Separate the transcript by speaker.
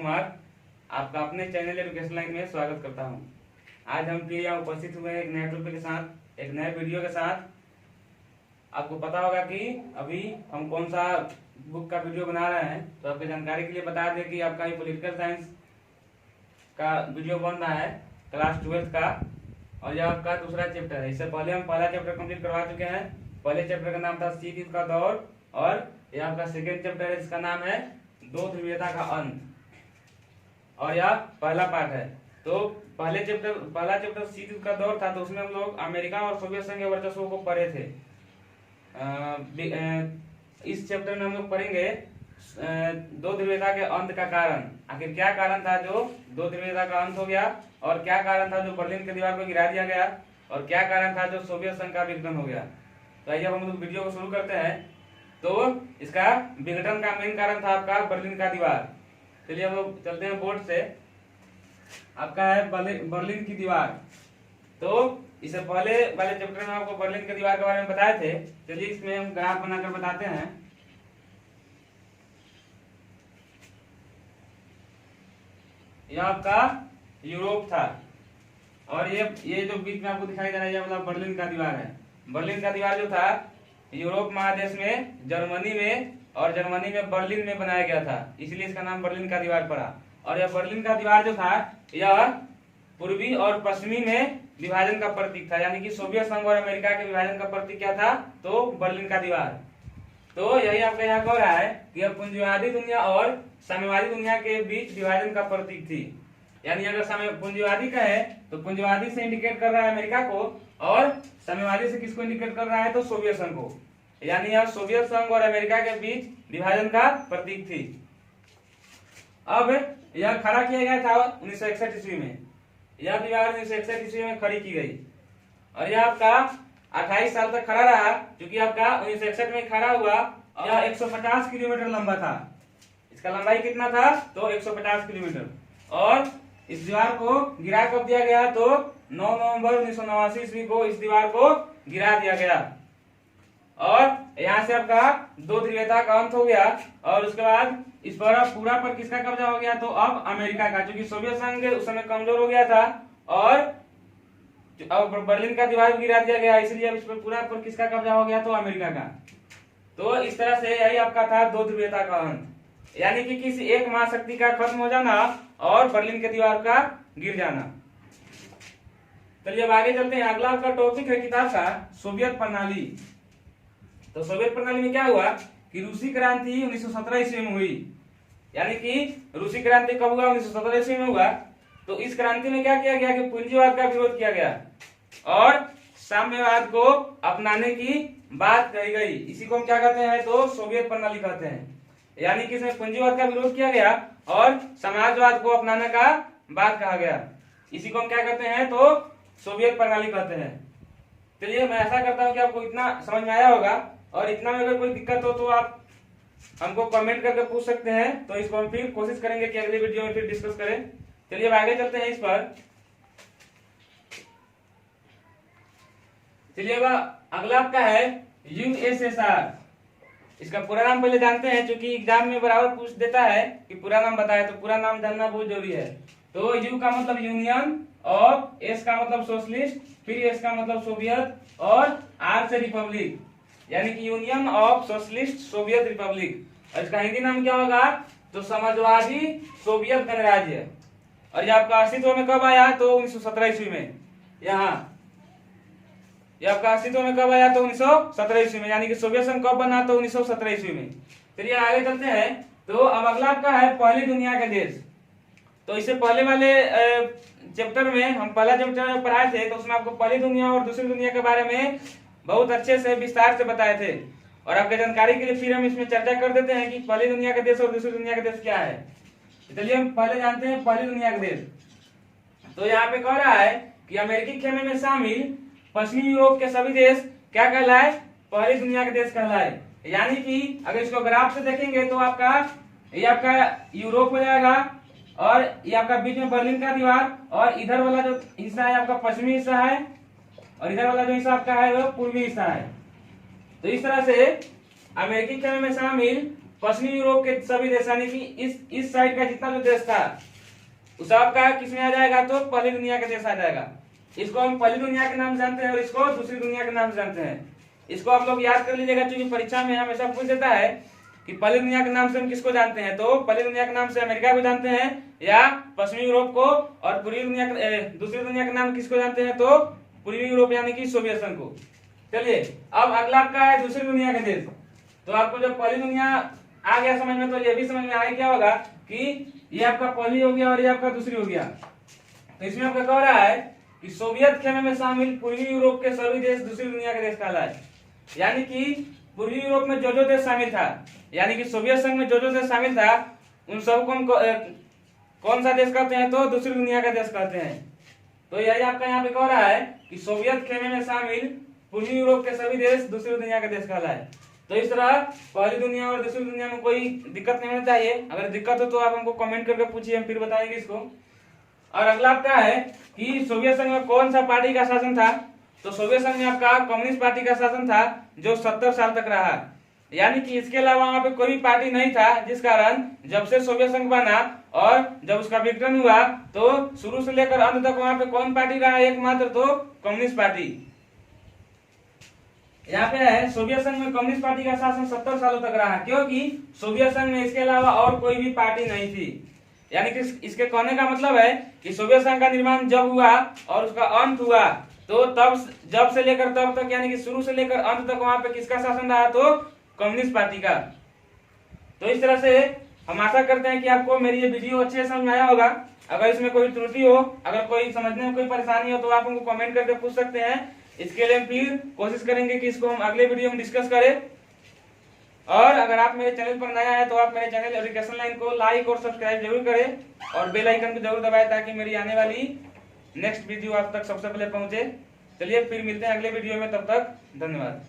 Speaker 1: कुमार आपका अपने channel education line में स्वागत करता हूं। आज हम फिर यहाँ उपस्थित हुए हैं एक नए टॉपिक के साथ, एक नए वीडियो के साथ। आपको पता होगा कि अभी हम कौन सा बुक का वीडियो बना रहे हैं, तो आपकी जानकारी के लिए बता दें कि आपका ये पॉलिटिकल साइंस का वीडियो बन रहा है क्लास 12th का, और यह आपका दूसरा चैप्टर है। इससे पहले हम पहला चैप्टर कंप्लीट करवा चुके हैं। पहले चैप्टर का नाम था शीत युद्ध का दौर, और यह आपका सेकेंड चैप्टर है जिसका नाम है दो ध्रुवीयता का अंत, और यह पहला पार्ट है। तो पहला चैप्टर शीत युद्ध का दौर था, तो उसमें हम लोग अमेरिका और सोवियत संघ के वर्चस्व को पढ़े थे। इस चैप्टर में हम लोग पढ़ेंगे दो ध्रुवीयता के अंत का कारण। आखिर क्या कारण था जो दो ध्रुवीयता का अंत हो गया, और क्या कारण था जो बर्लिन की दीवार को गिरा दिया गया, और क्या कारण था जो सोवियत संघ का विघटन हो गया। तो आइए हम लोग वीडियो को शुरू करते हैं। तो इसका विघटन का मेन कारण था आपका बर्लिन का दीवार। चलिए हम लोग चलते हैं बोर्ड से। आपका है बर्लिन की दीवार। तो इससे पहले वाले चैप्टर में आपको बर्लिन की दीवार के बारे में बताए थे। चलिए इसमें हम ग्राफ बनाकर बताते हैं। यह आपका यूरोप था, और ये जो बीच में आपको दिखाई दे रहा है ये मतलब बर्लिन का दीवार है। बर्लिन का दीवार जो था यूरोप महादेश में जर्मनी में बर्लिन में बनाया गया था, इसलिए इसका नाम बर्लिन का दीवार पड़ा। और यह बर्लिन का दीवार जो था यह पूर्वी और पश्चिमी में विभाजन का प्रतीक था, यानी कि सोवियत संघ और अमेरिका के विभाजन का प्रतीक क्या था, तो बर्लिन का दीवार। तो यही आपका यहाँ कह रहा है कि यह पूंजीवादी दुनिया और साम्यवादी दुनिया के बीच विभाजन का प्रतीक थी। यानी अगर पूंजीवादी का है तो पूंजीवादी से इंडिकेट कर रहा है अमेरिका को, और साम्यवादी से किसको इंडिकेट कर रहा है, तो सोवियत संघ को। यानी यह सोवियत संघ और अमेरिका के बीच विभाजन का प्रतीक थी। अब यह खड़ा किया गया था 1961 ईस्वी में। यह दीवार 1961 ईस्वी में खड़ी की गई, और यह आपका 28 साल तक खड़ा रहा, क्योंकि आपका 1961 में खड़ा हुआ। यह 150 किलोमीटर लंबा था। इसका लंबाई कितना था, तो 150 किलोमीटर। और इस दीवार को गिरा कब दिया गया, तो 9 नवंबर 1989 ईस्वी को इस दीवार को गिरा दिया गया। और यहाँ से आपका दो ध्रुवीयता का अंत हो गया, और उसके बाद इस पर पूरा पर किसका कब्जा हो गया, तो अब अमेरिका का, क्योंकि सोवियत संघ उस समय कमजोर हो गया था, और अब बर्लिन का दीवार गिरा दिया गया, इसलिए अब इस पर पूरा पर किसका कब्जा हो गया, तो अमेरिका का। तो इस तरह से यही आपका था दो ध्रुवीयता का अंत, यानी कि किसी एक महाशक्ति का खत्म हो जाना और बर्लिन के दीवार का गिर जाना। चलिए अब आगे चलते हैं। अगला आपका टॉपिक है किताब का सोवियत प्रणाली। तो सोवियत प्रणाली में क्या हुआ कि रूसी क्रांति 1917 ईस्वी में हुई। यानी कि रूसी क्रांति कब हुआ, 1917 ईस्वी में हुआ। तो इस क्रांति में क्या किया गया कि पूंजीवाद का विरोध किया गया और साम्यवाद को अपनाने की बात कही गई। इसी को हम क्या कहते हैं, तो सोवियत प्रणाली कहते हैं। यानी कि इसमें पूंजीवाद का विरोध किया गया और समाजवाद को अपनाने का बात कहा गया। इसी को हम क्या कहते हैं, तो सोवियत प्रणाली कहते हैं। चलिए मैं ऐसा करता हूं कि आपको इतना समझ में आया होगा, और इतना में अगर कोई दिक्कत हो तो आप हमको कमेंट करके पूछ सकते हैं। तो इसको हम फिर कोशिश करेंगे कि अगले वीडियो में फिर डिस्कस करें। चलिए अब आगे चलते हैं इस पर। चलिए अब अगला आपका है यूएसएसआर। इसका पूरा नाम पहले जानते हैं, क्योंकि एग्जाम में बराबर पूछ देता है कि पूरा नाम बताए, तो पूरा नाम जानना बहुत जरूरी है। तो यू का मतलब यूनियन, और एस का मतलब सोशलिस्ट, फिर एस का मतलब सोवियत, और आर से रिपब्लिक, यानी कि union of socialist Soviet Republic. और इसका हिंदी नाम क्या होगा, तो समाजवादी सोवियत गणराज्य। और ये आपका अस्तित्व में कब आया, तो 1917 ईस्वी में। यह आपका अस्तित्व में कब आया, तो 1917 ईस्वी में। यानी कि सोवियत संघ कब बना, तो 1917 ईस्वी में। चलिए आगे चलते हैं। तो अब अगला आपका है पहली दुनिया के देश। तो इससे पहले वाले चैप्टर में हम पहला चैप्टर पढ़ाए थे, तो उसमें आपको पहली दुनिया और दूसरी दुनिया के बारे में बहुत अच्छे से विस्तार से बताए थे। और आपकी जानकारी के लिए फिर हम इसमें चर्चा कर देते हैं कि पहली दुनिया का देश और दूसरी दुनिया का देश क्या है। चलिए हम पहले जानते हैं पहली दुनिया का देश। तो यहाँ पे कह रहा है कि अमेरिकी खेमे में शामिल पश्चिमी यूरोप के सभी देश क्या कहलाए, पहली दुनिया के देश कहलाए। यानी कि अगर इसको ग्राफ से देखेंगे तो ये आपका यूरोप हो जाएगा, और ये आपका बीच में बर्लिन का दीवार, और इधर वाला जो हिस्सा है आपका पश्चिमी हिस्सा है, और इधर वाला जो हिस्सा आपका है वो पूर्वी हिस्सा है। तो इस तरह से अमेरिकी खेमे में शामिल पश्चिमी यूरोप के सभी देश, यानी कि इस साइड का जितना जो देश था उस आपका किस में आ जाएगा, तो पहली दुनिया के देश आ जाएगा। इसको हम पहली दुनिया के नाम से जानते हैं और इसको दूसरी दुनिया के नाम से जानते हैं। इसको आप लोग याद कर लीजिएगा, क्योंकि परीक्षा में हमेशा पूछ देता है कि पहली दुनिया के नाम से हम किसको जानते हैं। तो पहली दुनिया के नाम से अमेरिका को जानते हैं या पश्चिमी यूरोप को, और पूर्वी दुनिया दूसरी दुनिया के नाम किसको जानते हैं, तो पूर्वी यूरोप यानी कि सोवियत संघ को। चलिए अब अगला आपका है दूसरी दुनिया के देश। तो आपको जब पहली दुनिया आ गया समझ में, तो ये भी समझ में आए क्या होगा कि ये आपका पहली हो गया और ये आपका दूसरी हो गया। तो इसमें आपका कह रहा है कि सोवियत खेमे में शामिल पूर्वी यूरोप के सभी देश दूसरी दुनिया के देश कहलाए। यानी कि पूर्वी यूरोप में जो जो देश शामिल था, यानी कि सोवियत संघ में जो जो देश शामिल था, उन सबको हम कौन सा देश कहते हैं, तो दूसरी दुनिया का देश कहते हैं। तो यही आपका यहाँ पे कह रहा है कि सोवियत खेमे में शामिल पूर्वी यूरोप के सभी देश दूसरी दुनिया का देश कहलाए। तो इस तरह पहली दुनिया और दूसरी दुनिया में कोई दिक्कत नहीं होनी चाहिए। अगर दिक्कत हो तो आप हमको कमेंट करके पूछिए, हम फिर बताएंगे इसको। और अगला आपका है कि सोवियत संघ में कौन सा पार्टी का शासन था। तो सोवियत संघ में आपका कम्युनिस्ट पार्टी का शासन था, जो 70 साल तक रहा। यानी कि इसके अलावा वहां पे कोई भी पार्टी नहीं था, जिस कारण जब से सोवियत संघ बना और जब उसका विघटन हुआ, तो शुरू से लेकर अंत तक वहां पे कौन पार्टी रहा, एकमात्र तो कम्युनिस्ट पार्टी। यहाँ पे है सोवियत संघ में कम्युनिस्ट पार्टी का शासन 70 सालों तक रहा, क्योंकि सोवियत संघ में इसके अलावा और कोई भी पार्टी नहीं थी। यानी कि इसके कहने का मतलब है कि सोवियत संघ का निर्माण जब हुआ और उसका अंत हुआ, तो तब जब से लेकर तब तक, यानी कि शुरू से लेकर अंत तक वहां पे किसका शासन रहा, तो कम्युनिस्ट पार्टी का। तो इस तरह से हम आशा करते हैं कि आपको मेरी ये वीडियो अच्छे से समझ में आया होगा। अगर इसमें कोई त्रुटि हो, अगर कोई समझने में कोई परेशानी हो, तो आप हमको कमेंट करके पूछ सकते हैं। इसके लिए हम फिर कोशिश करेंगे कि इसको हम अगले वीडियो में डिस्कस करें। और अगर आप मेरे चैनल पर नया है तो आप मेरे चैनल एजुकेशन लाइन को लाइक और सब्सक्राइब जरूर करें और बेल आइकन को जरूर दबाएं, ताकि मेरी आने वाली नेक्स्ट वीडियो आप तक सबसे पहले पहुंचे। चलिए फिर मिलते हैं अगले वीडियो में, तब तक धन्यवाद।